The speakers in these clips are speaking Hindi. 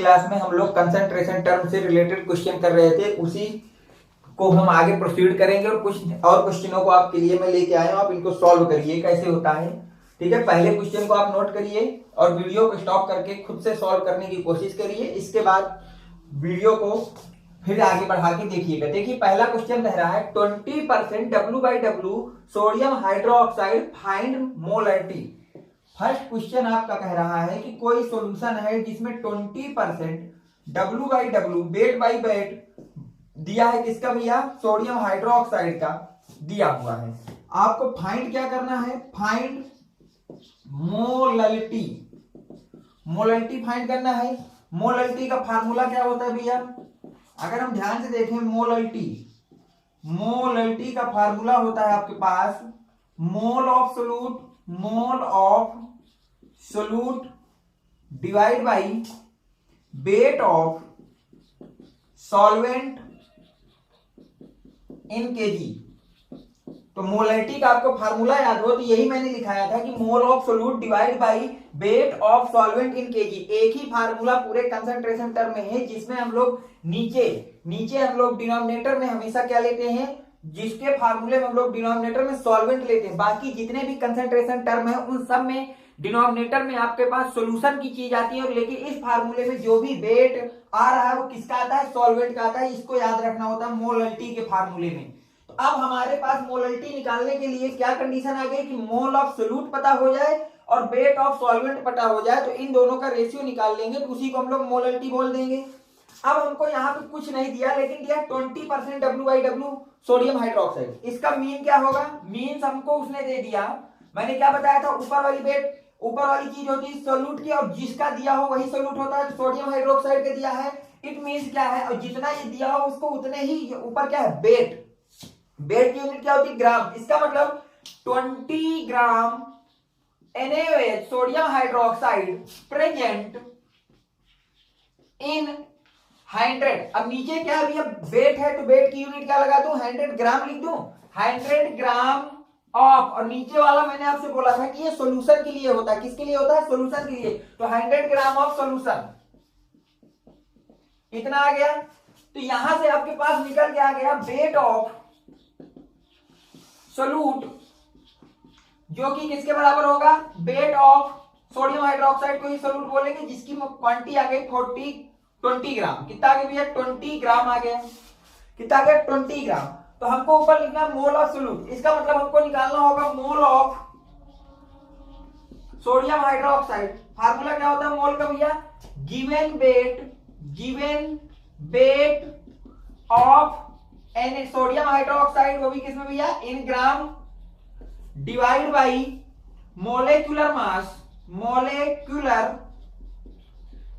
क्लास में हम लोग कंसंट्रेशन टर्म से रिलेटेड क्वेश्चन कर रहे थे, उसी को हम आगे प्रोसीड करेंगे और कुछ और क्वेश्चनों को आपके लिए मैं लेके आया हूं। आप इनको सॉल्व करिए कैसे होता है, ठीक है। पहले क्वेश्चन को आप नोट करिए और वीडियो को स्टॉप करके खुद से सॉल्व करने की कोशिश करिए। इसके बाद वीडियो को फिर आगे बढ़ा के देखिएगा। देखिए पहला क्वेश्चन कह रहा है 20% W/W sodium hydroxide find molarity. First question आपका कह रहा है कि कोई सॉल्यूशन है जिसमें 20% W/W वेट बाई वेट दिया है, किसका भैया, सोडियम हाइड्रोक्साइड का दिया हुआ है। आपको फाइंड क्या करना है, फाइंड मोलरिटी। मोलरिटी फाइंड करना है। मोलरिटी का फार्मूला क्या होता है भैया, अगर हम ध्यान से देखें मोलरिटी का फार्मूला होता है आपके पास mole of solute divide by weight of solvent in kg. तो मोलरिटी का आपको फार्मूला याद हो तो यही मैंने लिखाया था कि मोल of solute divide by weight of solvent in KG. एक ही फार्मूला पूरे कंसंट्रेशन टर्म में है, जिसमें हम लोग नीचे हम लोग डिनोमिनेटर में हमेशा क्या लेते हैं, जिसके फार्मूले में हम लोग डिनोमिनेटर में सॉल्वेंट लेते हैं। बाकी जितने भी कंसंट्रेशन टर्म है उन सब में डिनोमिनेटर में आपके पास सॉल्यूशन की चीज आती है, लेकिन इस फार्मूले में जो भी वेट आ रहा है वो किसका आता है, सॉल्वेंट का आता है। इसको याद रखना होता है मोलरिटी के फार्मूले में। तो अब हमारे पास मोलरिटी निकालने के लिए क्या कंडीशन आ गई कि मोल ऑफ सोल्यूट पता हो जाए और वेट ऑफ सॉल्वेंट पता हो जाए, तो इन दोनों का रेशियो निकाल लेंगे, तो उसी को हम लोग मोलरिटी बोल देंगे। अब हमको यहाँ पे कुछ नहीं दिया, लेकिन दिया 20% W/W सोडियम हाइड्रोक्साइड। इसका मीन क्या होगा, मीन हमको उसने दे दिया, मैंने क्या बताया था, ऊपर वाली चीज होती है सोल्यूट की, और जिसका दिया हो वही सोल्यूट होता है। सोडियम हाइड्रोक्साइड का दिया है, इट मीन्स क्या है, और जितना ये दिया हो उसको उतने ही ऊपर क्या है, वेट की यूनिट क्या होती है, ग्राम। इसका मतलब 20 ग्राम NaOH sodium hydroxide present in 100। अब नीचे क्या है भैया, वेट है, तो वेट की यूनिट क्या लगा दूं, 100 ग्राम लिख दूं, 100 ग्राम ऑफ, और नीचे वाला मैंने आपसे बोला था कि ये सॉल्यूशन के लिए होता है। किसके लिए होता है, सॉल्यूशन के लिए। तो 100 ग्राम ऑफ सॉल्यूशन इतना आ गया। तो यहां से आपके पास निकल के आ गया वेट ऑफ सोल्यूट, जो कि किसके बराबर होगा, वेट ऑफ सोडियम हाइड्रोक्साइड को ही सोल्यूट बोलेंगे, जिसकी क्वांटिटी आ गई 20 ग्राम। कितना आ गया भैया, 20 ग्राम आ गया। कितना आ गया, 20 ग्राम। तो हमको ऊपर लिखना मोल ऑफ सोल्यूट। इसका मतलब हमको निकालना होगा mole of sodium hydroxide. Formula क्या होता है मोल का भैया, given weight of sodium hydroxide, वो भी किसमें भैया, in gram, divide by molecular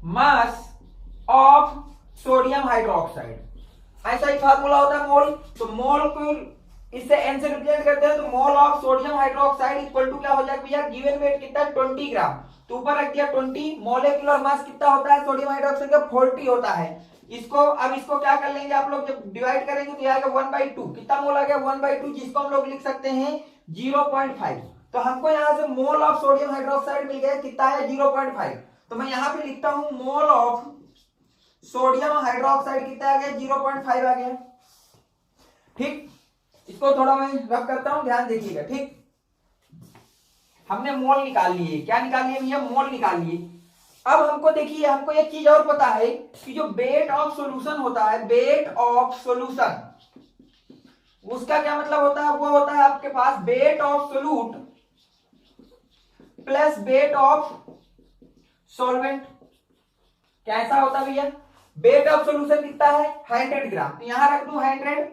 mass of sodium hydroxide. ऐसा ही फार्मूला होता है मोल। तो मोल को इससे n से रिप्रेजेंट करते हैं, तो mole of sodium hydroxide equal to क्या हो जाएगा भैया, गिवन वेट कितना, 20 ग्राम, तो ऊपर रख दिया 20। मोलेक्युलर मास कितना होता है सोडियम हाइड्रोक्साइड का, 40 होता है। इसको क्या कर लेंगे आप लोग, जब डिवाइड करेंगे तो आएगा 1/2। कितना मोल आ गया, 1/2, जिसको हम लोग लिख सकते हैं 0.5। तो हमको यहाँ से मोल ऑफ सोडियम हाइड्रोक्साइड मिल गया, कितना है, 0.5। तो मैं यहाँ पे लिखता हूं मोल ऑफ सोडियम हाइड्रोक्साइड कितना आ गया, 0.5 आ गया। ठीक, इसको थोड़ा मैं रब करता हूं, ध्यान देखिएगा। ठीक, हमने मोल निकाल लिए। क्या निकाल लिए भैया, मोल निकाल लिए। अब हमको देखिए, हमको एक चीज और पता है कि जो वेट ऑफ सॉल्यूशन होता है, वेट ऑफ सॉल्यूशन, उसका क्या मतलब होता है, वो होता है आपके पास weight of solute plus weight of solvent. कैसा होता है भैया, वेट ऑफ सॉल्यूशन कितना है, 100 ग्राम, तो यहां रख दूं 100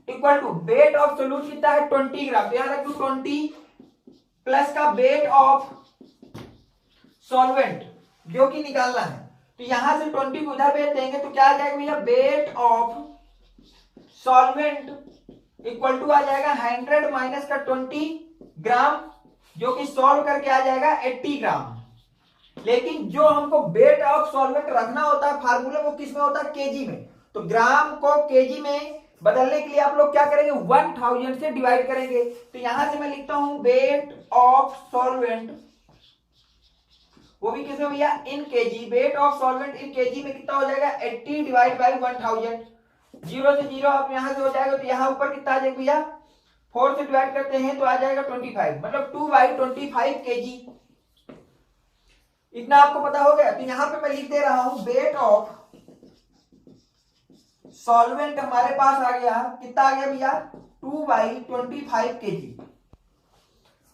equal to weight of solute कितना है, 20 ग्राम, तो यहां रख दूं 20 प्लस का वेट ऑफ सॉल्वेंट जो कि निकालना है। तो यहां से 20 को उधर भेज देंगे तो क्या आ जाएगा भैया, weight of solvent equal to आ जाएगा 100 माइनस का 20 ग्राम, जो कि सॉल्व करके आ जाएगा 80 ग्राम। लेकिन जो हमको वेट ऑफ सॉल्वेंट रखना होता है फार्मूला, वो किस में होता है, केजी में। तो ग्राम को केजी में बदलने के लिए आप लोग क्या करेंगे, 1000 से डिवाइड करेंगे। तो यहां से मैं लिखता हूं वेट ऑफ सॉल्वेंट वो भी किसमें भैया, in kg. Weight of solvent in kg में कितना हो जाएगा, 80 डिवाइड बाई 1000। 0 से 0 आप यहां से हो जाएगा, तो यहाँ ऊपर कितना आ जाएगा भैया, 4 से डिवाइड करते हैं तो आ जाएगा 25, मतलब 2/25 केजी। इतना आपको पता हो गया। तो यहां पे मैं लिख दे रहा हूं, वेट ऑफ सॉल्वेंट हमारे पास आ गया, कितना आ गया भैया, 2/25 केजी।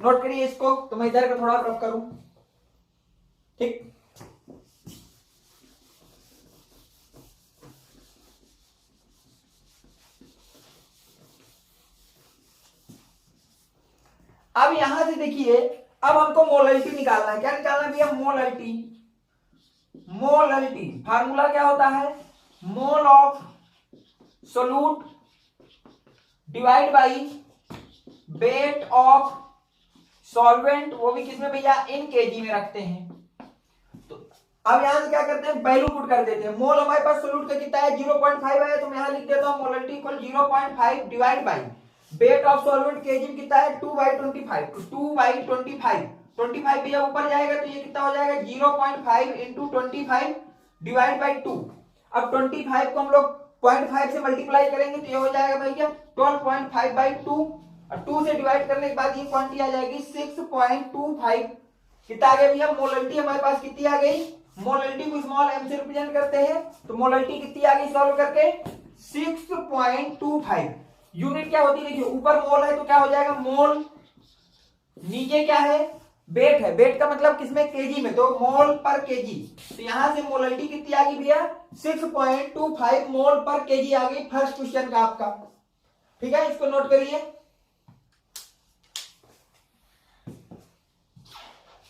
नोट करिए इसको, तो मैं इधर का थोड़ा रफ करूं, ठीक। अब यहां से देखिए, अब हमको मोलरिटी निकालना है। क्या निकालना है भैया, मोलरिटी। मोलरिटी फार्मूला क्या होता है, mole of solute divide by weight of solvent, वो भी किसमें भैया, इन केजी में रखते हैं। तो अब यहां से क्या करते हैं, वैल्यू पुट कर देते हैं। मोल हमारे पास सोल्यूट का कितना है, 0.5 है, तो मैं यहां लिख देता हूं molarity equal 0.5 divide by weight of solvent KG में कितना है, 2/25। तो 2/25, 25 भैया ऊपर जाएगा, तो ये कितना हो जाएगा, 0.5 इंटू 25 डिवाइड बाई 2। अब 25 को हम लोग 0.5 से मल्टीप्लाई करेंगे तो ये हो जाएगा भैया 12.5/2, और 2 से डिवाइड करने के बाद ये क्वांटिटी आ जाएगी 6.25। कितना आ गया भैया, मोलरिटी हमारे पास कितनी आ गई, मोलरिटी को स्मॉल m से रिप्रेजेंट करते हैं, तो मोलरिटी कितनी आ गई सॉल्व करके, 6.25। यूनिट क्या होती है, देखिए ऊपर मोल है तो क्या हो जाएगा मोल, नीचे क्या है, वेट है। वेट का मतलब किसमें, केजी में, तो मोल पर केजी। तो यहां से मोलरिटी कितनी आ गई भैया, 6.25 मोल पर केजी आ गई फर्स्ट क्वेश्चन का आपका। ठीक है, इसको नोट करिए।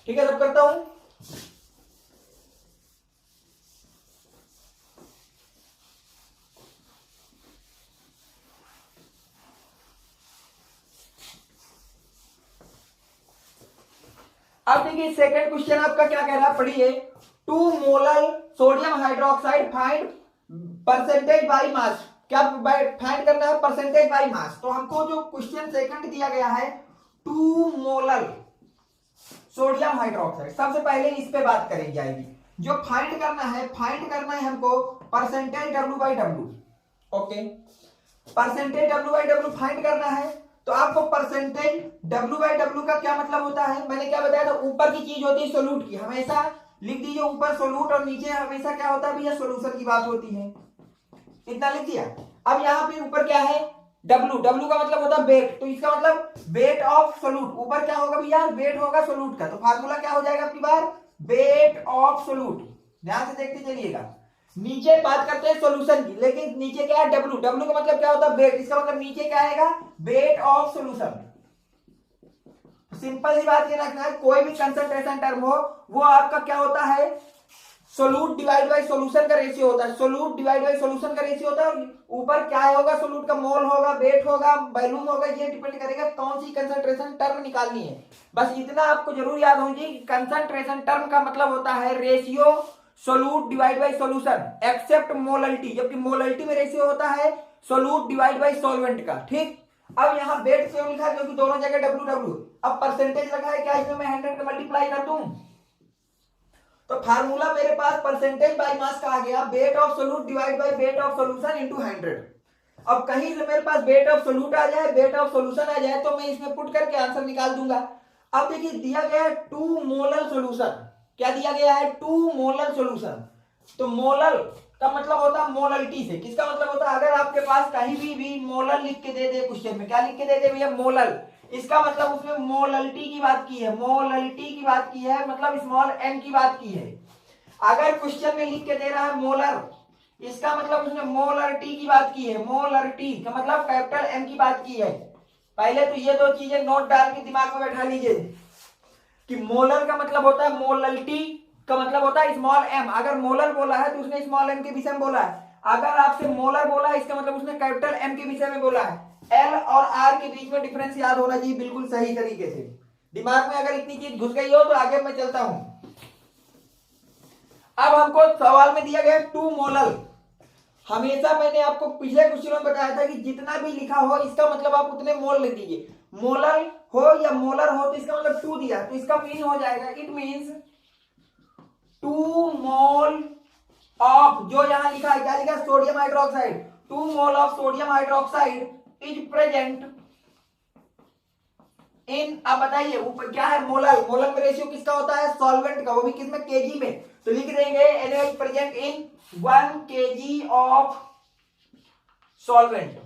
ठीक है, तब करता हूं। अब देखिए सेकंड क्वेश्चन आपका क्या कह रहा है, पढ़िए। 2 molar sodium hydroxide find percentage by mass. क्या फाइंड करना है, परसेंटेज बाय मास। तो हमको जो क्वेश्चन सेकंड दिया गया है, 2 मोलर सोडियम हाइड्रोक्साइड, सबसे पहले इस पे बात करें जाएगी। जो फाइंड करना है, फाइंड करना है हमको percentage W/W। Okay, percentage W/W find करना है। तो आपको परसेंटेज W/W का क्या मतलब होता है, मैंने क्या बताया था, ऊपर की चीज होती है सोल्यूट की, हमेशा लिख दीजिए ऊपर सोल्यूट और नीचे हमेशा क्या होता है भैया, सोल्यूशन की बात होती है। इतना लिख दिया। अब यहाँ पे ऊपर क्या है, W का मतलब होता है वेट, तो इसका मतलब वेट ऑफ सोल्यूट। ऊपर क्या होगा भैया, वेट होगा सोल्यूट का, तो फार्मूला क्या हो जाएगा आपकी बार, वेट ऑफ सोल्यूट। ध्यान से देखते चलिएगा। नीचे बात करते हैं सॉल्यूशन की, लेकिन नीचे क्या है, W का मतलब क्या होता है, वेट, इसका मतलब नीचे क्या आएगा, वेट ऑफ सॉल्यूशन। सिंपल सी बात ये रखना है, कोई भी कंसंट्रेशन टर्म हो वो आपका क्या होता है, सोल्यूट डिवाइड बाय सॉल्यूशन का रेशियो होता है। सोल्यूट डिवाइड बाय सॉल्यूशन का रेशियो होता है। ऊपर क्या होगा, सोल्यूट का मोल होगा, वेट होगा, वॉल्यूम होगा, ये डिपेंड करेगा कौन सी कंसंट्रेशन टर्म निकालनी है। बस इतना आपको जरूर याद होगी, कंसंट्रेशन टर्म का मतलब होता है ratio solute divide by solution except molarity, जबकि मोलरिटी में रेशियो होता है सोल्यूट डिवाइड बाय सॉल्वेंट का। ठीक, अब यहाँ वेट क्यों लिखा, क्योंकि दोनों जगह W। अब परसेंटेज लगा है, क्या इसमें मैं 100 का मल्टीप्लाई कर दूं, तो फार्मूला मेरे पास परसेंटेज बाय मास का आ गया, wait of solute divide by weight of solution into 100। अब कहीं से मेरे पास वेट ऑफ सोल्यूट आ जाए, वेट ऑफ सॉल्यूशन आ जाए, तो मैं इसमें पुट करके आंसर निकाल दूंगा। अब देखिए दिया गया है 2 मोलर सॉल्यूशन, क्या दिया गया है, 2 मोलर सॉल्यूशन। तो मोलर का मतलब होता है मोलरिटी से, किसका मतलब होता है, अगर आपके पास कहीं भी मोलर लिख के दे दे क्वेश्चन में, क्या लिख के दे दे भैया, मोलर, इसका मतलब उसमें मोलरिटी की बात की है, मोलरिटी की बात की है, मतलब स्मॉल m की बात की है। अगर क्वेश्चन में लिख के दे रहा है मोलर, इसका मतलब उसने मोलरिटी की बात की है, मोलरिटी का मतलब कैपिटल M की बात की है। पहले तो ये दो चीजें नोट डाल के दिमाग में बैठा लीजिए कि मोलर का मतलब होता है, मोलरिटी का मतलब होता है स्मॉल m। अगर मोलर बोला है तो उसने स्मॉल m के विषय में बोला है, अगर आपसे मोलर बोला है इसका मतलब उसने कैपिटल M के विषय में बोला है। L और R के बीच में डिफरेंस याद होना चाहिए बिल्कुल सही तरीके से। दिमाग में अगर इतनी चीज घुस गई हो तो आगे मैं चलता हूं। अब हमको सवाल में दिया गया 2 मोलर। हमेशा मैंने आपको पिछले क्वेश्चन में बताया था कि जितना भी लिखा हो इसका मतलब आप उतने मोल लिख दीजिए। मोलर हो या मोलर हो तो इसका मतलब 2 दिया, तो इसका मीन हो जाएगा, इट मीन्स 2 मोल ऑफ, जो यहां लिखा है क्या लिखा है, sodium hydroxide, 2 mole of sodium hydroxide is present in, अब बताइए ऊपर क्या है, मोलर, मोलर में रेशियो किसका होता है, सॉल्वेंट का, वो भी किसमें, केजी में, तो लिख देंगे NaOH present in 1 kg of solvent.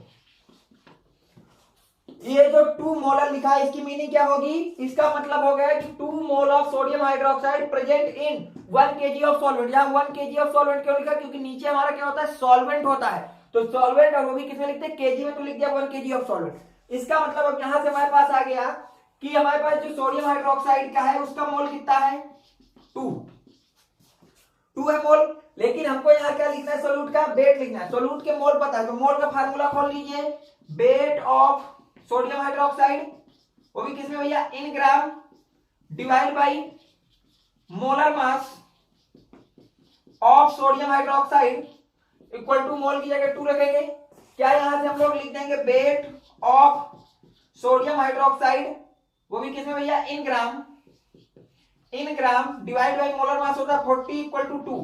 ये जो 2 मोलर लिखा है इसकी मीनिंग क्या होगी, इसका मतलब हो गया कि 2 मोल of sodium hydroxide present in 1 kg of solvent. यहां 1 kg ऑफ सॉल्वेंट क्यों लिखा, क्योंकि नीचे हमारा क्या होता है, सॉल्वेंट होता है, तो सॉल्वेंट और वो भी किसमें लिखते हैं, केजी में, तो लिख दिया 1 kg ऑफ सॉल्वेंट। इसका मतलब अब यहां से हमारे पास आ गया कि हमारे पास जो सोडियम हाइड्रोक्साइड का है उसका मोल कितना है, 2 है मोल, लेकिन हमको यहाँ क्या लिखना है, सोलूट का वेट लिखना है, सोलूट के मोल पता है, तो मोल का फार्मूला खोल लीजिए, वेट ऑफ सोडियम हाइड्रोक्साइड, वो भी किसमें भैया, in gram, divide by molar mass of sodium hydroxide equal to, mole की जगह 2 रखेंगे, क्या यहां से हम लोग लिख देंगे वेट ऑफ सोडियम हाइड्रोक्साइड, वो भी किसमें भैया, in gram, divide by molar मास होता है 40 इक्वल टू 2,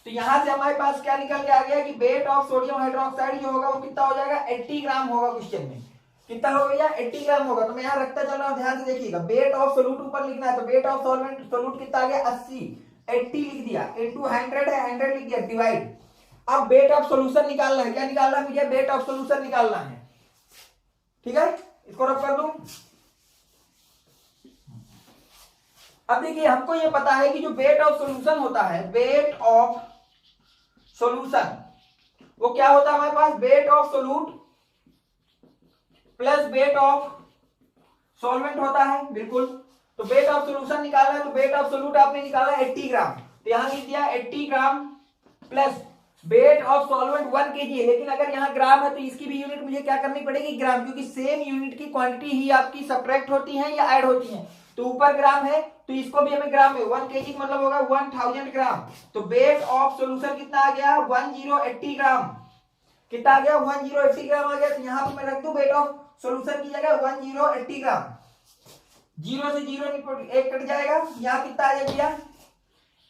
तो यहां से हमारे पास क्या निकल के आ गया कि वेट ऑफ सोडियम हाइड्रोक्साइड जो होगा वो कितना हो जाएगा, 80 ग्राम होगा, क्वेश्चन में कितना होगा भैया, 80 ग्राम होगा। तो मैं यहाँ रखता चल रहा हूँ, ध्यान से देखिएगा, वेट ऑफ सोलूट ऊपर लिखना है, तो वेट ऑफ सॉल्वेंट सोलूट कितना आ गया, 80, 80 लिख दिया, इंटू 100 है, 100 लिख दिया, डिवाइड, अब वेट ऑफ सोल्यूशन निकालना है, क्या निकालना है मुझे, वेट ऑफ सोल्यूशन निकालना है, ठीक है, इसको रख कर दूं। अब देखिए हमको ये पता है कि जो वेट ऑफ सॉल्यूशन होता है, वेट ऑफ सॉल्यूशन वो क्या होता है हमारे पास, weight of solute plus weight of solvent होता है, बिल्कुल, तो वेट ऑफ सॉल्यूशन निकालना है, तो वेट ऑफ सोलूट आपने निकाला 80 ग्राम, तो यहां लिख दिया 80 gram plus weight of solvent 1 kg है, लेकिन अगर यहाँ ग्राम है तो इसकी भी यूनिट मुझे क्या करनी पड़ेगी, ग्राम, क्योंकि सेम यूनिट की क्वांटिटी ही आपकी सब्ट्रैक्ट होती है या ऐड होती है, तो ऊपर ग्राम है तो इसको भी हमें ग्राम में, 1 kg मतलब होगा 1000 ग्राम, तो वेट ऑफ सॉल्यूशन कितना आ गया, 1080 ग्राम, कितना आ गया, 1080 ग्राम आ गया, तो यहाँ पर मैं रख दूं वेट ऑफ सॉल्यूशन की जगह 1080 ग्राम, 0 से 0 एक कट जाएगा, यहाँ कितना आ जाएगा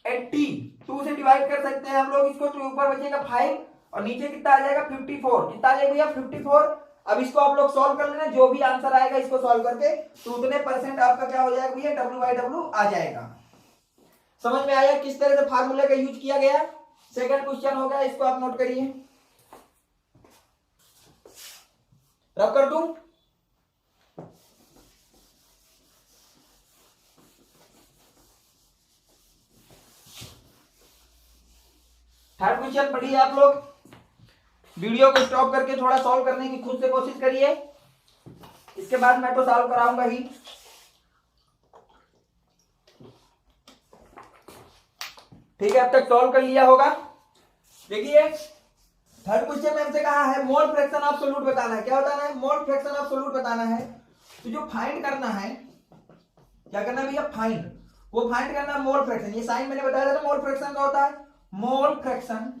80, 2 से डिवाइड कर सकते हैं हम लोग इसको, तो ऊपर बचेगा 5 और नीचे कितना आ जाएगा 54, कितना आ जाएगा भैया 54। अब इसको आप लोग सॉल्व कर लेना, जो भी आंसर आएगा इसको सॉल्व करके, तो उतने परसेंट आपका क्या हो जाएगा भैया, W/W आ जाएगा। समझ में आया किस तरह से फार्मूले का यूज किया गया, सेकंड क्वेश्चन हो गया, इसको आप नोट करिए, रब कर दूं। थर्ड क्वेश्चन पढ़िए आप लोग, वीडियो को स्टॉप करके थोड़ा सॉल्व करने की खुद से कोशिश करिए, इसके बाद मैं तो सॉल्व कराऊंगा ही। ठीक है, अब तक सॉल्व कर लिया होगा। देखिए थर्ड क्वेश्चन में हमसे कहा है मोल फ्रैक्शन ऑफ सोल्यूट बताना है, क्या बताना है, मोल फ्रैक्शन ऑफ सोल्यूट बताना है, तो जो फाइंड करना है, क्या करना है भैया, फाइंड, वो फाइंड करना है मोल फ्रैक्शन, ये साइन मैंने बताया था, मोल फ्रैक्शन का होता है मोल फ्रैक्शन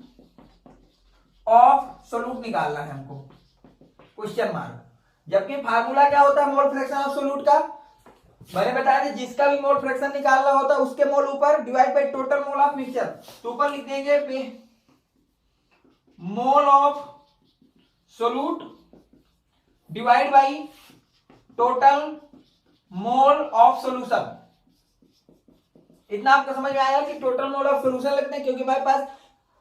ऑफ सोल्यूट निकालना है हमको, क्वेश्चन मार्क, जबकि फार्मूला क्या होता है मोल फ्रैक्शन ऑफ सोल्यूट का, मैंने बताया था जिसका भी मोल फ्रैक्शन निकालना होता है उसके मोल ऊपर divide by total mole of mixture, तो ऊपर लिख देंगे मोल of solute divide by total mole of solution. इतना आपको समझ में आया कि टोटल मोल ऑफ सॉल्यूशन लिखते हैं, क्योंकि हमारे पास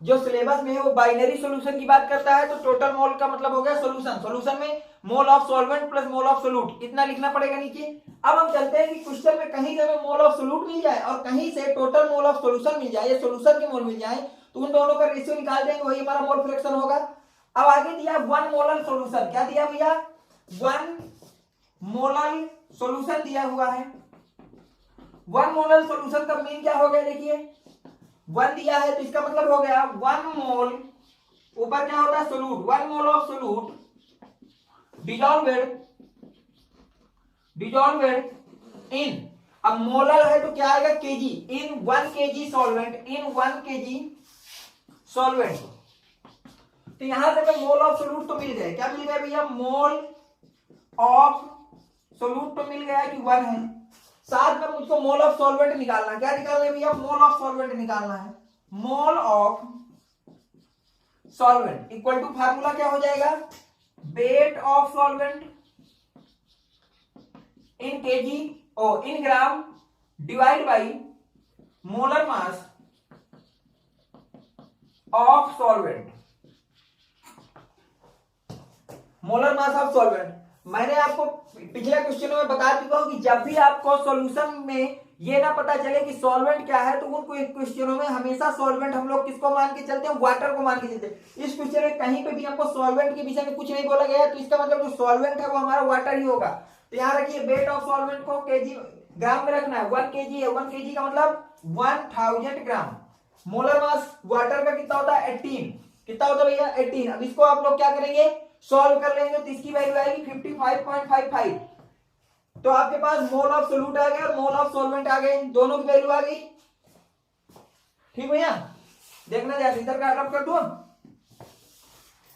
जो सिलेबस में है वो बाइनरी सॉल्यूशन की बात करता है, तो टोटल मोल का मतलब हो गया सॉल्यूशन, सॉल्यूशन में मोल of solvent plus mole of solute, इतना लिखना पड़ेगा नीचे। अब हम चलते हैं कि क्वेश्चन में कहीं से हमें मोल ऑफ सोल्यूट मिल जाए और कहीं से टोटल मोल ऑफ सॉल्यूशन मिल जाए, या सॉल्यूशन के मोल मिल जाए, तो उन दोनों का रेशियो निकाल देंगे, वही हमारा मोल फ्रैक्शन होगा। अब आगे दिया 1 मोलर सॉल्यूशन, क्या दिया भैया, 1 मोलर सॉल्यूशन दिया हुआ है, 1 मोलर सॉल्यूशन का मीन क्या हो गया, देखिए 1 दिया है तो इसका मतलब हो गया 1 मोल, ऊपर क्या होता है सोल्यूट, 1 मोल ऑफ सोल्यूट डिजॉल्वेड इन, अब मोलर है तो क्या आएगा केजी, इन 1 kg सॉल्वेंट, इन 1 kg सॉल्वेंट, तो यहां से मोल ऑफ सोल्यूट तो मिल गए, क्या मिल गया भैया, मोल ऑफ सोल्यूट तो मिल गया कि 1 है, साथ में मुझको मोल ऑफ सॉल्वेंट निकालना है। क्या निकालना है भैया? मोल ऑफ सॉल्वेंट निकालना है। Mole of solvent equal to formula क्या हो जाएगा? Weight of solvent in kg और in gram divide by molar mass of solvent. Molar mass of solvent मैंने आपको पिछले क्वेश्चनों में बता चुका हूं कि जब भी आपको सॉल्यूशन में ये ना पता चले कि सॉल्वेंट क्या है तो उन क्वेश्चनों में हमेशा सॉल्वेंट हम लोग किसको मान के चलते हैं? वाटर को मान के चलते हैं। इस क्वेश्चन में कहीं पे भी हमको सॉल्वेंट के विषय में कुछ नहीं बोला गया है, तो इसका मतलब जो सॉल्वेंट है वो हमारा वाटर ही होगा। तो यहाँ रखिए वेट ऑफ सॉल्वेंट को केजी ग्राम में रखना है। 1 केजी है, 1 केजी का मतलब 1000 ग्राम। मोलर मास वाटर का कितना होता है? 18। कितना होता है भैया? 18। अब इसको आप लोग क्या करेंगे? सॉल्व कर लेंगे तो इसकी वैल्यू आएगी 55.55। तो आपके पास मोल ऑफ सोल्यूट आ गया और मोल ऑफ सॉल्वेंट आ गए, दोनों की वैल्यू आ गई। ठीक भैया, देखना ध्यान, इधर का रब कर दो।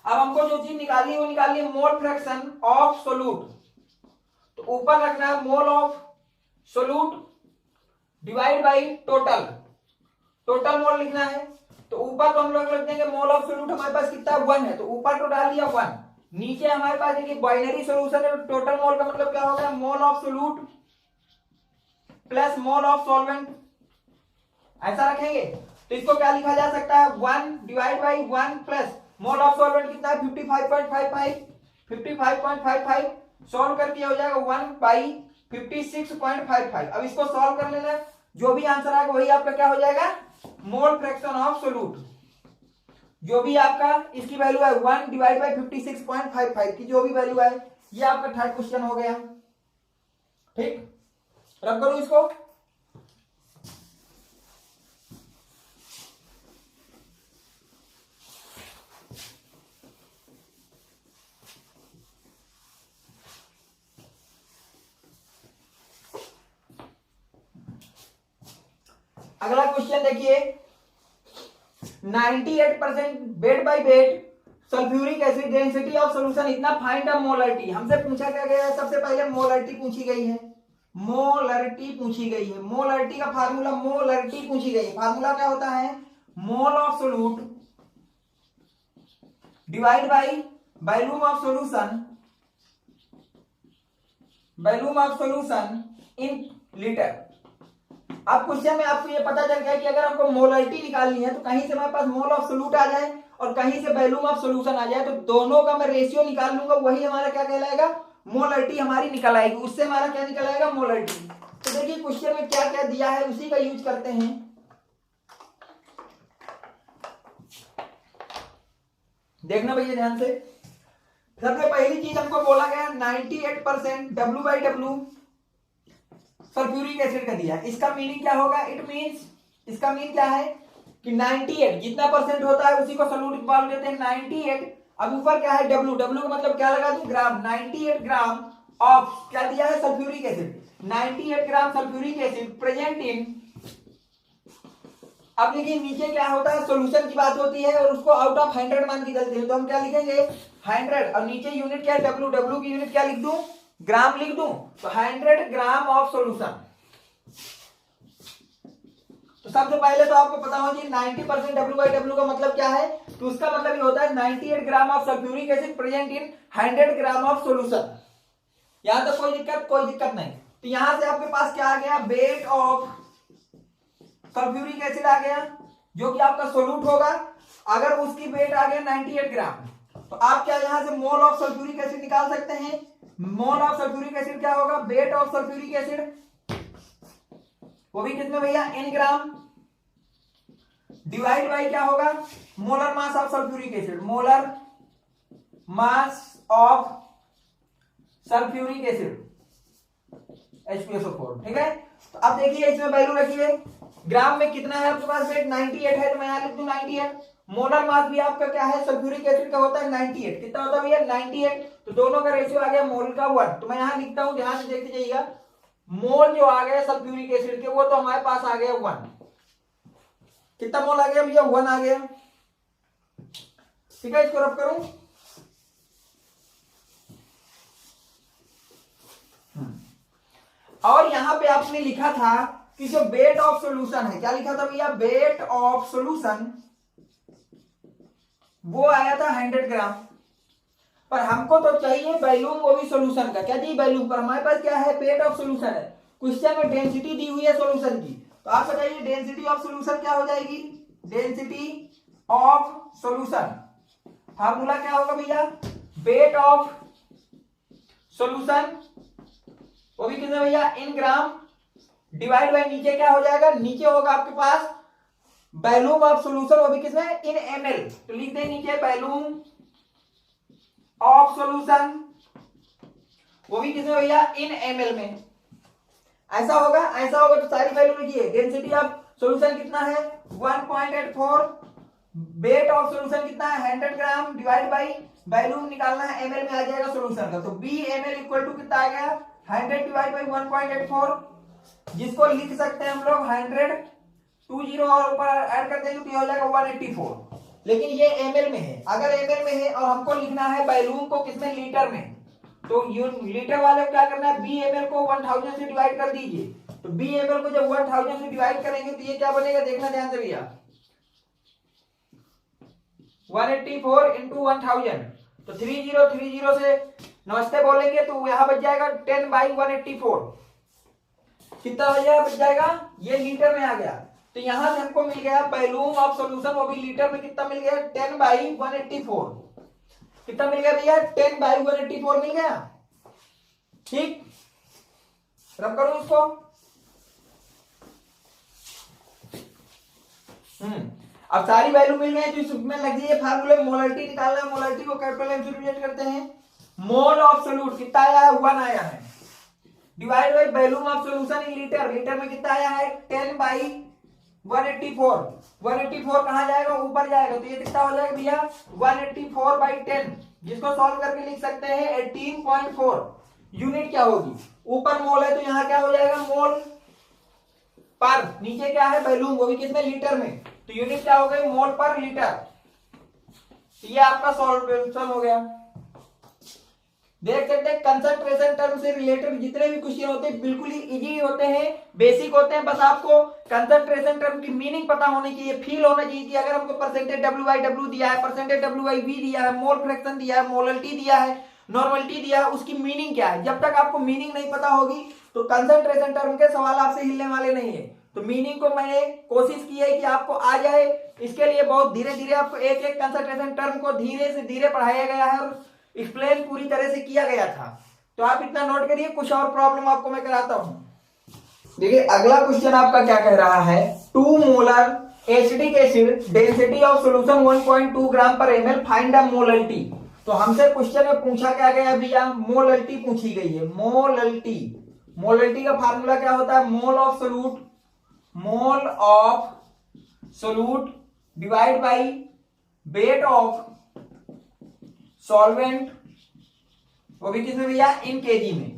अब हमको जो चीज निकालनी है वो निकालनी है मोल फ्रैक्शन ऑफ सोल्यूट। तो ऊपर रखना है mole of solute divide by total. Total mole लिखना है तो ऊपर तो हम लोग रख देंगे मोल ऑफ सोल्यूट हमारे पास कितना 1 है, तो ऊपर तो डाल दिया 1। नीचे हमारे पास देखिए बाइनरी सॉल्यूशन है, टोटल मोल का मतलब क्या होगा? Mole of solute plus mole of solvent, ऐसा रखेंगे। तो इसको क्या लिखा जा सकता है? 1 divide by 1 plus mole of solvent कितना है? 55.55। 55.55 सॉल्व करके हो जाएगा 1 बाई 56.55। अब इसको सॉल्व कर लेना, जो भी आंसर आएगा वही आपका क्या हो जाएगा? Mole fraction of solute. जो भी आपका इसकी वैल्यू है 1 डिवाइड बाई 56.55 की जो भी वैल्यू है, ये आपका थर्ड क्वेश्चन हो गया। ठीक, रब करूं इसको। अगला क्वेश्चन देखिए, 98% bed by bed sulphuric acid density of solution इतना फाइंड द मोलरिटी। हमसे पूछा क्या गया है? सबसे पहले मोलरिटी पूछी गई है। मोलरिटी पूछी गई है। मोलरिटी का फार्मूला, मोलरिटी पूछी गई है। फार्मूला क्या होता है? Mole of solute divide by volume of solution, volume of solution in litre. अब क्वेश्चन में आपको ये पता चल गया कि अगर आपको मोलरिटी निकालनी है तो कहीं से हमारे पास मोल ऑफ सोल्यूट आ जाए और कहीं से वॉल्यूम ऑफ सॉल्यूशन आ जाए, तो दोनों का मैं रेशियो निकाल लूंगा, वही हमारा क्या कहलाएगा? मोलरिटी हमारी निकल आएगी। उससे हमारा क्या निकल आएगा? मोलरिटी। तो देखिए क्वेश्चन में क्या क्या दिया है उसी का यूज करते हैं। देखना भैया ध्यान से। सबसे पहली चीज हमको बोला गया 98% W by W sulphuric acid का दिया। इसका मीनिंग क्या होगा? इट मींस, इसका मीन क्या है कि 98 जितना परसेंट होता है उसी को सोल्यूट बोल देते हैं 98। अब ऊपर क्या है? डब्ल्यू। डब्ल्यू का मतलब क्या लगा दूं? ग्राम। 98 ग्राम ऑफ क्या दिया है? Sulphuric acid. 98 gram sulphuric acid present in. अब देखिए नीचे क्या होता है? सॉल्यूशन की बात होती है और उसको आउट ऑफ 100 मान के चलते हैं, तो हम क्या लिखेंगे? 100। और नीचे यूनिट क्या है? डब्ल्यू। डब्ल्यू की यूनिट क्या लिख दूं? ग्राम लिख दूं। तो 100 ग्राम ऑफ सॉल्यूशन। तो सबसे पहले तो आपको पता होगा 90% डब्ल्यू बाई डब्ल्यू का मतलब क्या है? तो उसका मतलब ये होता है 98 gram of sulphuric acid present in 100 gram of solution. यहां तक कोई दिक्कत नहीं। तो यहां से आपके पास क्या आ गया? वेट ऑफ सल्फ्यूरिक एसिड आ गया जो कि आपका सोल्यूट होगा। अगर उसकी वेट आ गया 98 ग्राम, तो आप क्या यहां से मोल ऑफ सल्फ्यूरिक एसिड निकाल सकते हैं? मोल ऑफ सल्फ्यूरिक एसिड क्या होगा? वेट ऑफ सल्फ्यूरिक एसिड, वो भी कितने भैया? n ग्राम, डिवाइड बाई क्या होगा? Molar mass of sulphuric acid. Molar mass of sulphuric acid H2SO4। ठीक है, तो अब देखिए इसमें वैल्यू रखिए। ग्राम में कितना है आपके पास? वेट 98 है, तो मैं यहां लिख दूं 98। मोलर मास भी आपका क्या है? सल्फ्यूरिक एसिड का होता है 98। कितना होता है भैया? 98। तो दोनों का रेशियो आ गया मोल का 1। तो मैं यहां लिखता हूं, ध्यान से देखते जाइएगा। मोल जो आ गया सल्फ्यूरिक एसिड के, वो तो हमारे पास आ गया 1। कितना मोल आ गया भैया? 1 आ गया। ठीक है, इसको रब करूं। और यहां पे आपने लिखा था कि जो वेट ऑफ सॉल्यूशन है, क्या लिखा था भैया, वेट ऑफ सॉल्यूशन, वो आया था 100 ग्राम। पर हमको तो चाहिए वॉल्यूम, वो भी सॉल्यूशन का। क्या चाहिए, वॉल्यूम। पर हमारे पास क्या है, वेट ऑफ सॉल्यूशन है। क्वेश्चन में डेंसिटी दी हुई है सॉल्यूशन की, तो आप बताइए डेंसिटी ऑफ सॉल्यूशन क्या हो जाएगी, डेंसिटी ऑफ सॉल्यूशन फार्मूला क्या होगा भैया, वेट ऑफ सॉल्यूशन, वो भी कितने भैया, इन ग्राम, डिवाइड बाय नीचे क्या हो जाएगा, नीचे होगा आपके पास वॉल्यूम ऑफ सॉल्यूशन, वो भी किसमें, इन ml। तो लिख दें नीचे वॉल्यूम ऑफ सॉल्यूशन, वो भी किसमें भैया, इन ml में। ऐसा होगा, ऐसा होगा तो सारी वैल्यू लिखिए। डेंसिटी ऑफ सॉल्यूशन कितना है 1.84, वेट ऑफ सॉल्यूशन कितना है 100 ग्राम, डिवाइड बाई वॉल्यूम निकालना है ml में आ जाएगा सॉल्यूशन का। तो BML इक्वल टू कितना आ गया 100 डिवाइड बाई 1.84, जिसको लिख सकते हैं हम लोग 100, 20 और ऊपर ऐड कर देंगे तो हो जाएगा 184। लेकिन ये ml में है, अगर ml में है और हमको लिखना है वॉल्यूम को किसमें, लीटर में, तो लीटर वाले को क्या करना है, BML को 1000 से डिवाइड कर दीजिए। तो BML को जब 1000 से डिवाइड करेंगे तो ये क्या बनेगा, देखना ध्यान से भैया, 184 इंटू 1000, तो 3030 से नमस्ते बोलेंगे तो यहां बच जाएगा 10/184। कितना बच जाएगा, ये लीटर में आ गया। तो यहां से हमको मिल गया वॉल्यूम ऑफ सॉल्यूशन, वो भी लीटर में कितना मिल गया, 10/184। कितना मिल गया भैया, 10/184 मिल गया। ठीक, रब करूं इसको। अब सारी वैल्यू मिल गई तो इसमें लग जाइए फार्मूले में मोलरिटी निकालना है। मोलरिटी को कैपिटल एम से रिप्रेजेंट करते हैं। मोल ऑफ सॉल्यूट कितना आया है, 1 आया है, divide by volume of solution in litre, litre में कितना आया है 10/184। 184 कहां जाएगा, ऊपर जाएगा, तो ये कितना हो जाएगा भैया 184/10, जिसको सॉल्व करके लिख सकते हैं 18.4। यूनिट क्या होगी, ऊपर मोल है तो यहाँ क्या हो जाएगा, मोल पर, नीचे क्या है वॉल्यूम, वो भी किसमें, लीटर में, तो यूनिट क्या हो गई, मोल पर लीटर। तो ये आपका सॉल्यूशन हो गया। देख सकते हैं कंसंट्रेशन टर्म से रिलेटेड जितने भी क्वेश्चन होते हैं बिल्कुल ही इजी होते हैं, बेसिक होते हैं। बस आपको कंसंट्रेशन टर्म की मीनिंग पता होनी चाहिए, फील होना चाहिए कि अगर हमको परसेंटेज W/W दिया है, परसेंटेज W/V दिया है, मोल फ्रैक्शन दिया है, मोलरिटी दिया है, नॉर्मलिटी दिया है, उसकी मीनिंग क्या है। जब तक आपको मीनिंग नहीं पता होगी तो कंसंट्रेशन टर्म के सवाल आपसे हिलने वाले नहीं है। तो मीनिंग को मैंने कोशिश की है कि आपको आ जाए, इसके लिए बहुत धीरे धीरे आपको एक एक कंसंट्रेशन टर्म को धीरे से धीरे पढ़ाया गया है और एक्सप्लेन पूरी तरह से किया गया था। तो आप इतना नोट करिए, कुछ और प्रॉब्लम आपको मैं कराता हूं। देखिए अगला क्वेश्चन आपका क्या कह रहा है, 2 molar acetic acid density of solution 1.2 ग्राम पर ml, फाइंड द मोलरिटी। तो हमसे क्वेश्चन में पूछा क्या गया भैया, मोलरिटी पूछी गई है। मोलरिटी, मोलरिटी का फार्मूला क्या होता है, mole of solute, mole of solute divide by weight of solvent, वो भी किसमें भैया, इन केजी में।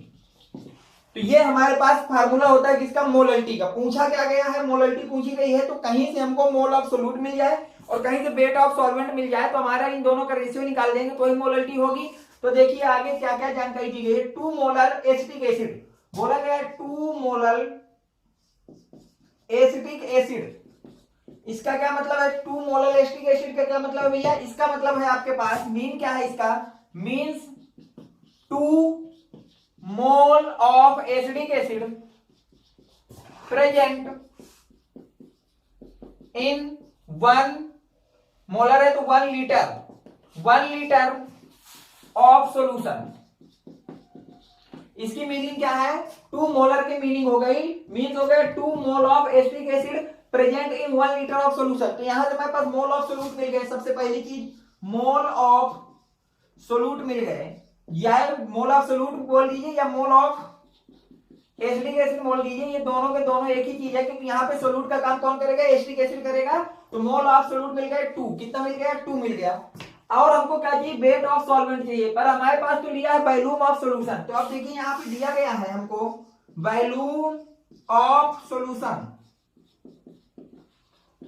तो ये हमारे पास फार्मूला होता है किसका, मोलरिटी का। पूछा क्या गया है, मोलरिटी पूछी गई है, तो कहीं से हमको मोल ऑफ सोल्यूट मिल जाए और कहीं से वेट ऑफ सॉल्वेंट मिल जाए तो हमारा इन दोनों का रेशियो निकाल देंगे तो ही मोलरिटी होगी। तो देखिए आगे क्या क्या जानकारी दी गई है। 2 मोलर एसिटिक एसिड बोला गया है, 2 मोलर एसिटिक एसिड, इसका क्या मतलब है, 2 मोलर एसिटिक एसिड का क्या मतलब है भैया, इसका मतलब है आपके पास मीन क्या है इसका, means 2 mole of acidic acid present in 1 molar है तो 1 लीटर ऑफ सॉल्यूशन। इसकी मीनिंग क्या है, 2 मोलर की मीनिंग हो गई, मीन्स हो गया 2 mole of acetic acid present in 1 litre of solution. तो यहां से हमारे पास मोल ऑफ सोल्यूट मिल गए। सबसे पहली चीज मोल ऑफ सोल्यूट मिल गए, या मोल ऑफ सोल्यूट बोल दीजिए या मोल ऑफ एसिटिक एसिड बोल दीजिए, ये दोनों के दोनों एक ही चीज है, क्योंकि यहाँ पे सोल्यूट का काम कौन करेगा, एसिटिक एसिड करेगा। तो मोल ऑफ सोल्यूट मिल गए 2, कितना मिल गया 2 मिल गया। और हमको क्या चाहिए, वेट ऑफ सॉल्वेंट चाहिए, पर हमारे पास तो लिया है वॉल्यूम ऑफ सॉल्यूशन। तो अब देखिए यहाँ पे दिया गया है हमको वॉल्यूम ऑफ सॉल्यूशन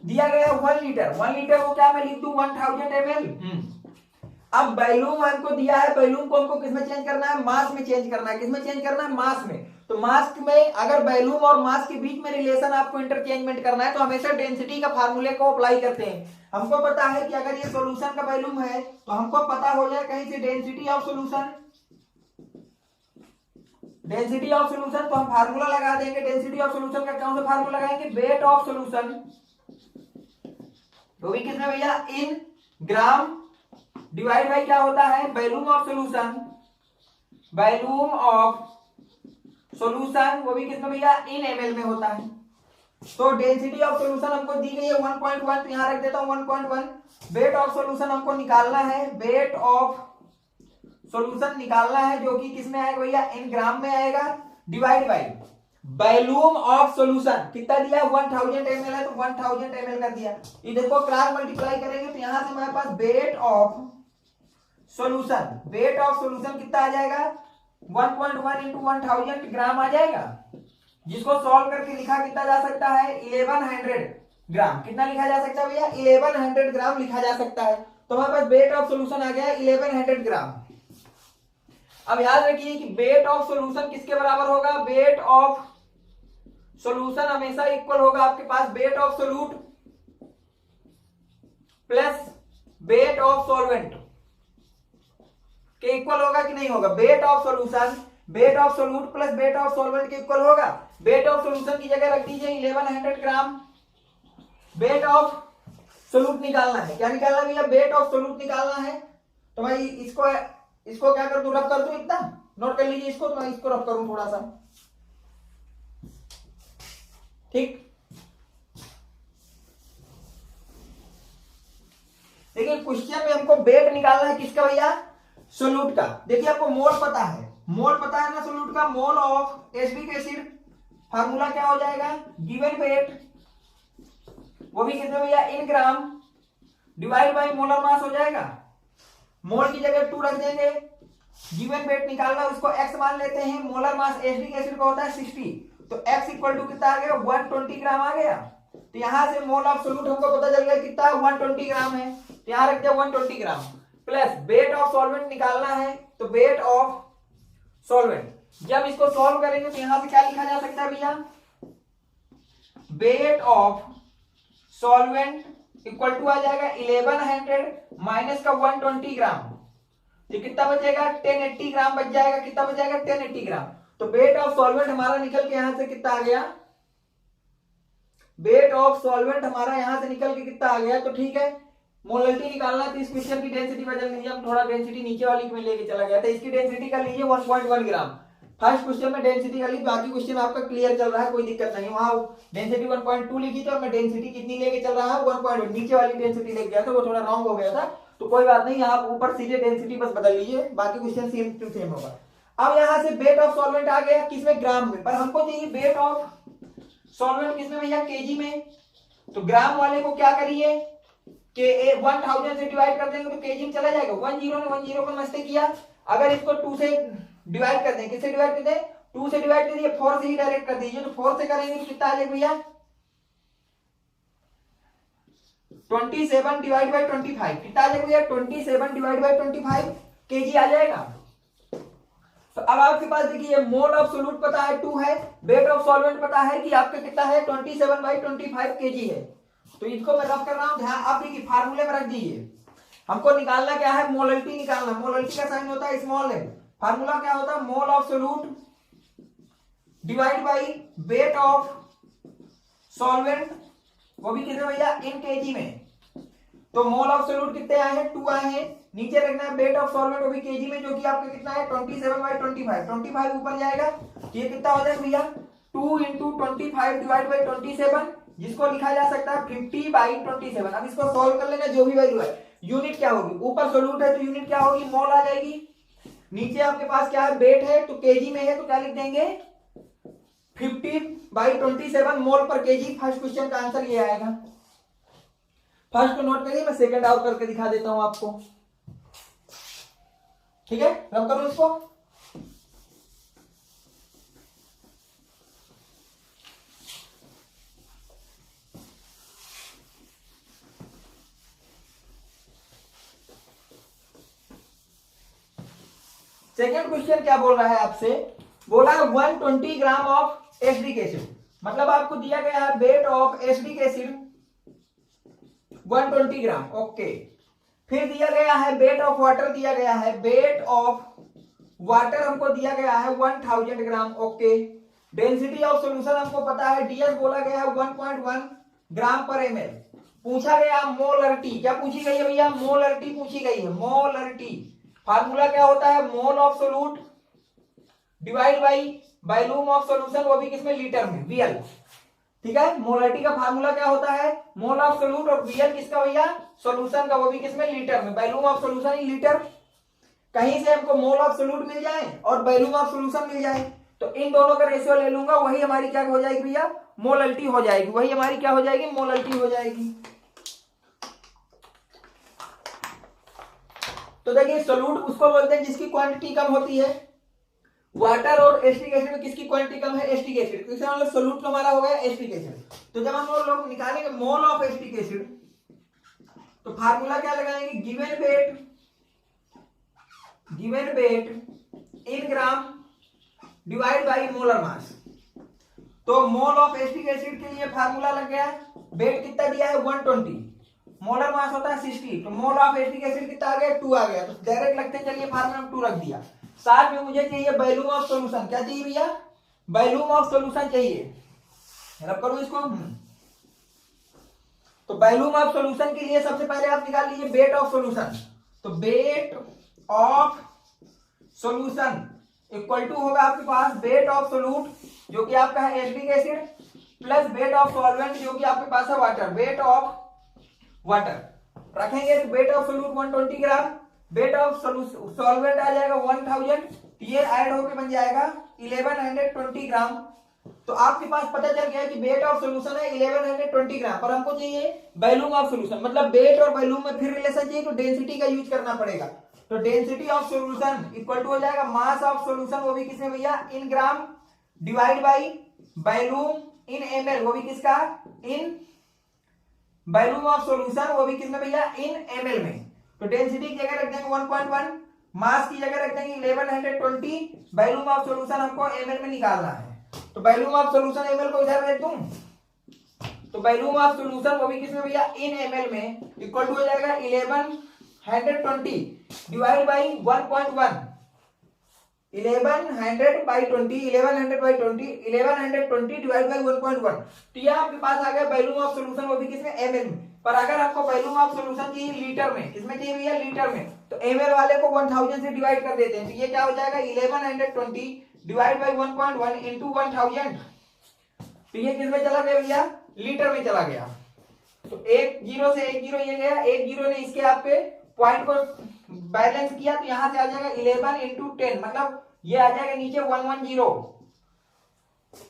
दिया गया 1 लीटर। 1 लीटर को क्या मैं लिख दूं 1000 ml। अब वॉल्यूम हमको दिया है, वॉल्यूम को हमको किसमें चेंज करना है, मास में चेंज करना है। किसमें चेंज करना है, मास में। तो मास में अगर वॉल्यूम और मास के बीच में रिलेशन आपको इंटरचेंजमेंट करना है तो हमेशा डेंसिटी का फार्मूले को अप्लाई करते हैं। हमको पता है कि अगर ये सॉल्यूशन का वॉल्यूम है तो हमको पता हो जाए कहीं से density of solution, density of solution, तो हम फार्मूला लगा देंगे। डेंसिटी ऑफ सॉल्यूशन का कौन सा फार्मूला लगाएंगे? वेट ऑफ सॉल्यूशन, तो भी किसमें भैया? इन ग्राम, डिवाइड बाय क्या होता है? Volume of solution, volume of solution, वो भी किसमें भैया? इन ml में होता है। तो डेंसिटी ऑफ सॉल्यूशन हमको दी गई है 1.1, तो यहां रख देता हूं 1.1। वेट ऑफ सॉल्यूशन हमको निकालना है, वेट ऑफ सॉल्यूशन निकालना है जो कि किसमें आएगा भैया? इन ग्राम में आएगा, divide by volume of solution कितना दिया? 1000 ml है तो 1000 ml कर दिया। ये देखो क्रॉस मल्टीप्लाई करेंगे तो यहां से हमारे पास weight of solution, weight of solution कितना आ जाएगा? 1.1 इंटू 1000 ग्राम आ जाएगा, जिसको सॉल्व करके लिखा कितना जा सकता है? 1100 ग्राम। कितना लिखा जा सकता है भैया? 1100 ग्राम लिखा जा सकता है। तो हमारे पास वेट ऑफ सॉल्यूशन आ गया 1100 ग्राम। अब याद रखिए कि वेट ऑफ सॉल्यूशन किसके बराबर होगा? वेट ऑफ सॉल्यूशन हमेशा इक्वल होगा आपके पास weight of solute plus weight of solvent के इक्वल होगा कि नहीं होगा? Weight of solution weight of solute plus weight of solvent के इक्वल होगा। वेट ऑफ सॉल्यूशन की जगह रख दीजिए 1100 ग्राम। वेट ऑफ सोल्यूट निकालना है, क्या निकालना है भैया? वेट ऑफ सोल्यूट निकालना है। तो मैं इसको क्या कर दूं? रफ कर दूं, इतना नोट कर लीजिए इसको। तो मैं इसको रफ करूं थोड़ा सा, ठीक। देखिए क्वेश्चन में हमको वेट निकालना है किसका भैया? सोल्यूट का। देखिए आपको मोल पता है, मोल पता है ना सोल्यूट का? Mole of acetic acid, formula क्या हो जाएगा? गिवन वेट, वो भी कितने भैया? In gram, divide by molar mass हो जाएगा। मोल की जगह 2 रख देंगे। गिवन वेट निकालना, उसको x मान लेते हैं। मोलर मास एसिटिक एसिड का होता है 60, तो x इक्वल टू कितना आ गया? 120 ग्राम आ गया। तो यहां से मोल ऑफ सोल्यूट हमको पता चल गया कितना? 120 ग्राम है। तो यहां रख दिया 120 ग्राम। प्लस वेट ऑफ सॉल्वेंट निकालना है, तो वेट ऑफ सॉल्वेंट, जब इसको सॉल्व करेंगे तो यहां से क्या लिखा जा सकता है भैया? Weight of solvent equal to आ जाएगा 1100 माइनस का 120 ग्राम, तो कितना बचेगा? 1080 ग्राम बच जाएगा। कितना बच जाएगा? 1080 ग्राम। तो वेट ऑफ सॉल्वेंट हमारा निकल के यहां से कितना आ गया? वेट ऑफ सॉल्वेंट हमारा यहां से निकल के कितना आ गया? तो ठीक है, मोलरिटी निकालना है तो इस क्वेश्चन की डेंसिटी बदल लीजिए। हम थोड़ा डेंसिटी नीचे वाली में लेके चला गया था, इसकी डेंसिटी कर लीजिए 1.1 ग्राम। फर्स्ट क्वेश्चन में डेंसिटी कर ली, बाकी क्वेश्चन आपका क्लियर चल रहा है, कोई दिक्कत नहीं। वहां डेंसिटी 1.2 लिखी थी और मैं डेंसिटी कितनी लेके चल रहा है? 1.1। नीचे वाली डेंसिटी लेके गया था, वो थोड़ा रॉन्ग हो गया था, तो कोई बात नहीं, आप ऊपर सीधे डेंसिटी बस बदल लीजिए, बाकी क्वेश्चन सेम टू सेम होगा। अब यहां से वेट ऑफ सॉल्वेंट आ गया किसमें? ग्राम में। पर हमको चाहिए वेट ऑफ सॉल्वेंट किसमें भैया? केजी में। तो ग्राम वाले को क्या करिए कि 1000 से डिवाइड कर देंगे तो केजी में चला जाएगा। 10 ने 10 को मस्ते किया। अगर इसको 2 से डिवाइड कर दें, किससे डिवाइड कर दें? 2 से डिवाइड कर दिए, 4 से ही डायरेक्ट कर दीजिए। तो 4 से करेंगे तो कितना आ जाएगा भैया? 27 डिवाइड बाई 25। कितना आ जाएगा भैया? 27 डिवाइड बाई 25 केजी आ जाएगा। तो अब आपके पास देखिए मोल ऑफ सोल्यूट पता है 2 है, वेट ऑफ सॉल्वेंट पता है कि आपका कितना है? 27 बाई 25 केजी है। तो इसको मैं रफ कर रहा हूं, ध्यान आप देखिए फार्मूले में रख दीजिए। हमको निकालना क्या है? मोलरिटी निकालना। मोलरिटी का साइन होता है स्मॉल m। फार्मूला क्या होता है? Mole of solute divide by weight of solvent, वो भी कितने भैया? इन केजी में। तो मोल ऑफ सोल्यूट कितने आए हैं? 2 आए हैं। नीचे रखना है वेट ऑफ सॉल्वेंट, वो भी केजी में, जो कि आपका कितना है? 27 बाई 25। 25 ऊपर जाएगा, ये कितना हो जाएगा भैया? 2 इंटू 25 डिवाइड बाई 27, जिसको लिखा जा सकता है 50 बाई 27। अब इसको सॉल्व कर लेना, जो भी वैल्यू है। यूनिट क्या होगी? ऊपर सोल्यूट है तो यूनिट क्या होगी? मोल आ जाएगी। नीचे आपके पास क्या है? वेट है तो केजी में है, तो क्या लिख देंगे? 50 बाई 27 मोल पर केजी। फर्स्ट क्वेश्चन का आंसर ये आएगा। फर्स्ट को नोट करिए, मैं सेकंड आउट करके दिखा देता हूं आपको, ठीक है? रब करो इसको। सेकंड क्वेश्चन क्या बोल रहा है आपसे बोला है 120 ग्राम ऑफ एसिडिक एसिड, मतलब आपको दिया गया है weight of acidic acid 120 gram. Okay, फिर दिया गया है वेट ऑफ वाटर, दिया गया है वेट ऑफ वाटर हमको दिया गया है 1000 ग्राम। ओके, डेंसिटी ऑफ सॉल्यूशन हमको पता है, डीएस बोला गया है 1.1 ग्राम पर एमएल। पूछा गया मोलरिटी, क्या पूछी गई है भैया? मोलरिटी पूछी गई है। मोलरिटी फार्मूला क्या होता है? Mole of solute divide by volume of solution, वो भी किसमें? लीटर में, वीएल। ठीक है, मोलरिटी का फार्मूला क्या होता है? मोल ऑफ सोल्यूट, और वीएल किसका भैया? सॉल्यूशन का, वो भी किसमें? लीटर में। Volume of solution in litre. कहीं से हमको मोल ऑफ सोल्यूट मिल जाए और वॉल्यूम ऑफ सॉल्यूशन मिल जाए तो इन दोनों का रेशियो ले लूंगा, वही हमारी क्या हो जाएगी भैया? मोलरिटी हो जाएगी। वही हमारी क्या हो जाएगी? मोलरिटी हो जाएगी। तो देखिए सोल्यूट उसको बोलते हैं जिसकी क्वांटिटी कम होती है। वाटर और एसिटिक एसिड में किसकी क्वांटिटी कम है? Acetic acid. तो इसका मतलब सोल्यूट तो हमारा हो गया एसिटिक एसिड। तो जब हम लोग निकालेंगे मोल ऑफ एसिटिक एसिड तो फार्मूला क्या लगाएंगे? Given weight in gram divide by molar मास। तो मोल ऑफ एसिटिक एसिड के लिए फार्मूला लग गया, वेट कितना दिया है? 120, मोलर मास होता है 60, तो मोल ऑफ एसिटिक एसिड कितना आ गया? 2 आ गया। तो डायरेक्ट लगते चलिए फार्मूला में 2 रख दिया। साथ में मुझे चाहिए वॉल्यूम ऑफ सॉल्यूशन। क्या चाहिए भैया? वॉल्यूम ऑफ सॉल्यूशन चाहिए। रब करूं इसको। तो वॉल्यूम ऑफ सॉल्यूशन के लिए सबसे पहले आप निकाल लीजिए वेट ऑफ सॉल्यूशन। तो weight of solution equal to होगा आपके पास वेट ऑफ सोल्यूट जो कि आपका है acetic acid plus weight of solvent जो कि आपके पास है वाटर। वेट ऑफ वाटर रखेंगे तो weight of solute 120 gram, weight of solvent आ जाएगा 1000, ये ऐड होके बन जाएगा 1120 ग्राम। तो आपके पास पता चल गया कि वेट ऑफ सॉल्यूशन है 1120 ग्राम, पर हमको चाहिए वॉल्यूम ऑफ सॉल्यूशन, मतलब वेट और वॉल्यूम में फिर रिलेशन चाहिए तो डेंसिटी का यूज करना पड़ेगा। तो density of solution equal to हो जाएगा मास ऑफ सॉल्यूशन, वो भी किसमें भैया? In gram, divide by volume in ml, वो भी किसका? इन वॉल्यूम ऑफ सॉल्यूशन, वो भी किसमें भैया? इन एमएल में। तो डेंसिटी की जगह रख देंगे 1.1, मास की जगह रख देंगे 1120, वॉल्यूम ऑफ सॉल्यूशन हमको एमएल में निकालना है। तो वॉल्यूम ऑफ सॉल्यूशन एमएल को इधर रख दूं, तो वॉल्यूम ऑफ सॉल्यूशन वो भी किसमें भैया? इन एमएल में, इक्वल टू हो जाएगा 1120 डिवाइड बाई 1.1, 1120 डिवाइड बाई 1.1। तो यह आपके पास आ गया वॉल्यूम ऑफ सॉल्यूशन, वो भी किसमें? एमएल में। पर अगर आपको वॉल्यूम ऑफ सॉल्यूशन चाहिए लीटर में, किसमें चाहिए भैया? लीटर में। तो एमएल वाले को 1000 से डिवाइड कर देते हैं, तो ये क्या हो जाएगा? 1120 डिवाइड बाई 1.1 इंटू 1000। तो ये किसमें चला गया भैया? लीटर में चला गया। तो एक जीरो से एक जीरो ये गया, एक जीरो ने इसके आपके पॉइंट को बैलेंस किया, तो यहां से आ जाएगा 11 इंटू 10, मतलब ये आ जाएगा नीचे 110।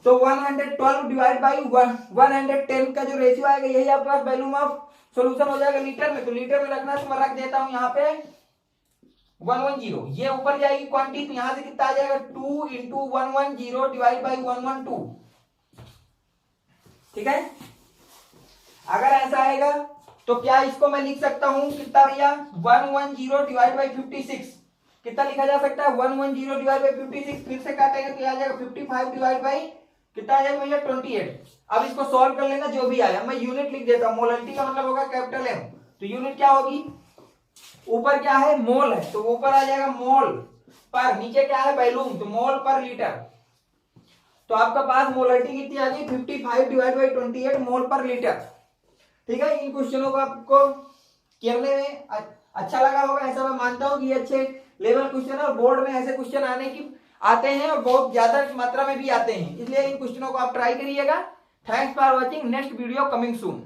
तो 112 डिवाइड बाई 110 का जो रेशियो आएगा यही आपके पास वॉल्यूम ऑफ सॉल्यूशन हो जाएगा लीटर में। तो लीटर में रखना है तो मैं रख देता हूं यहाँ पे 110, ये ऊपर जाएगी क्वांटिटी, तो यहां से कितना आ जाएगा? 2 इंटू 110 डिवाइड बाई 112। ठीक है, अगर ऐसा आएगा तो क्या इसको मैं लिख सकता हूं कितना भैया? 110 डिवाइड बाई 56। कितना लिखा जा सकता है? 110 डिवाइड बाई 56। फिर से काटेंगे तो आ जाएगा 55 डिवाइड बाई कितना आ जाएगा भैया? 28। अब इसको सॉल्व कर लेना, जो भी आया। मैं यूनिट लिख देता हूं, मोलरिटी का मतलब होगा कैपिटल एम, तो यूनिट क्या होगी? ऊपर क्या है? मोल है, तो ऊपर आ जाएगा मोल पर, नीचे क्या है? वॉल्यूम, तो मोल पर लीटर। तो आपका पास मोलरिटी कितनी आ गई? 55 डिवाइड बाई 28 मोल पर लीटर। ठीक है, इन क्वेश्चनों को आपको करने में अच्छा लगा होगा, ऐसा मैं मानता हूं कि ये अच्छे लेवल क्वेश्चन है और बोर्ड में ऐसे क्वेश्चन आते हैं और बहुत ज्यादा मात्रा में भी आते हैं, इसलिए इन क्वेश्चनों को आप ट्राई करिएगा। Thanks for watching, next video coming soon.